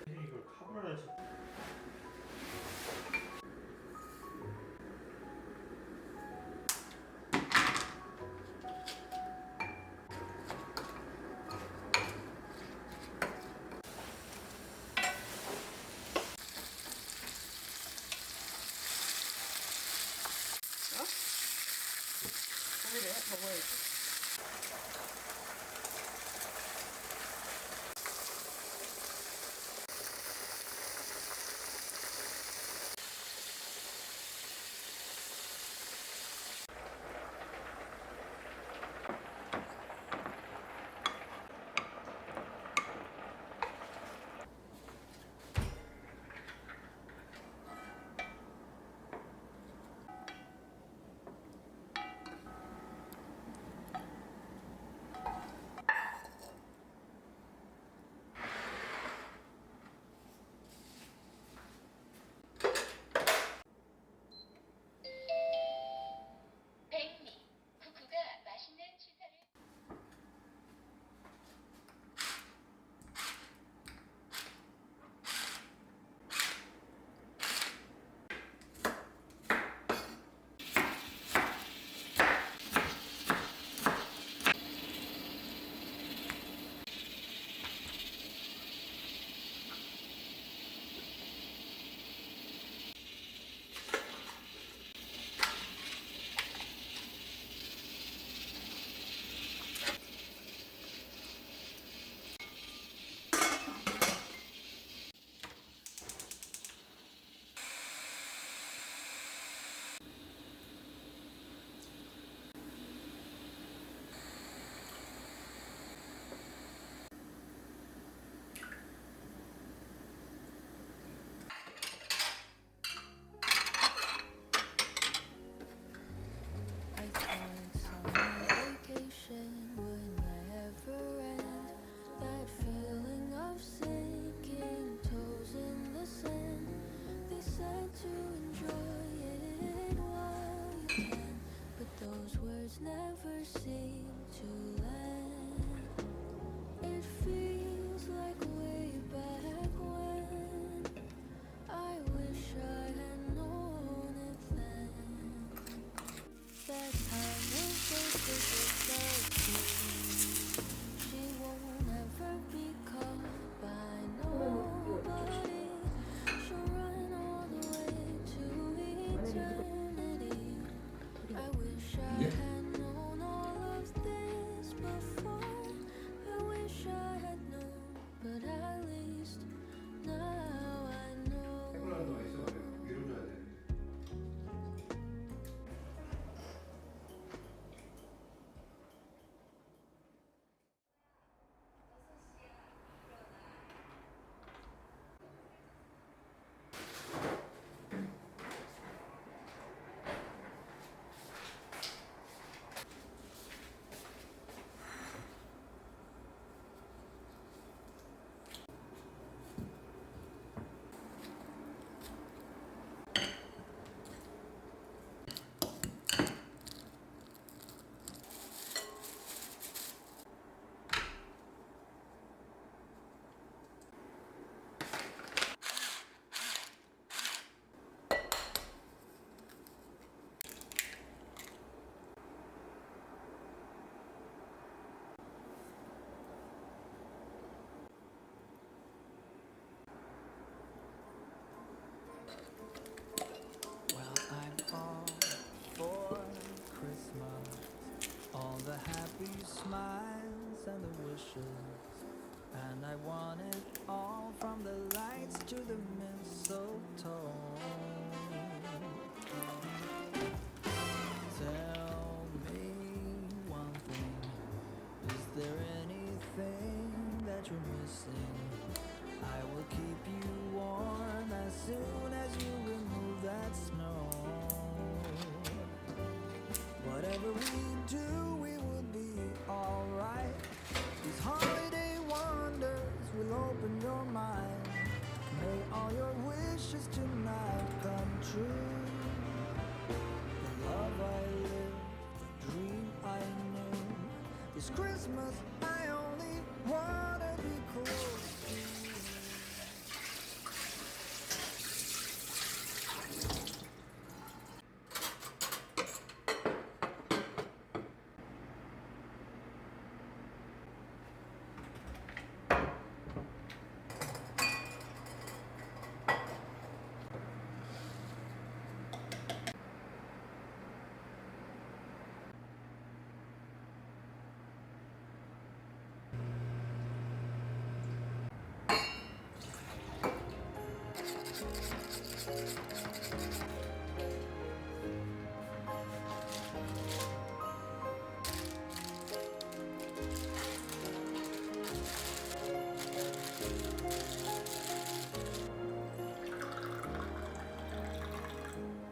이걸 카메라에서 고기를 먹어야지. to enjoy it while you can, but those words never seem to land. It feels like way back when. I wish I had known it then. That time was so difficult. She won't ever be caught by nobody. She'll run all the way to eternity. I wish I had known all of this before. I wish I had known, but at least now I know. Well, I'm all for Christmas, all the happy smiles and the wishes, and I want it all from the lights to the mistletoe. Tell me one thing, is there anything that you're missing? I will keep you warm as soon as you remove that snow. Whatever we do, we will be alright. These holiday wonders will open your mind. May all your wishes tonight come true. The love I live, the dream I knew. This Christmas I only wanna be close to you.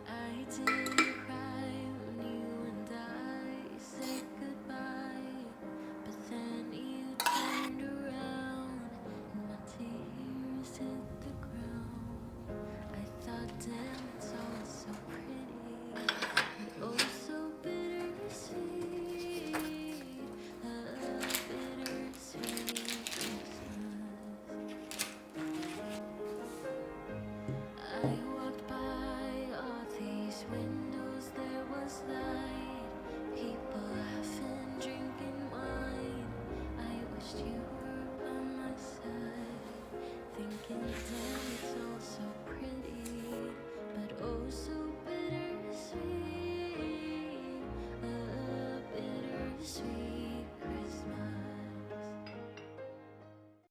I didn't cry when you and I said goodbye, but then you turned around and my tears hit the ground. I thought, damn, it's all so pretty, and oh so bittersweet, a bittersweet Christmas. I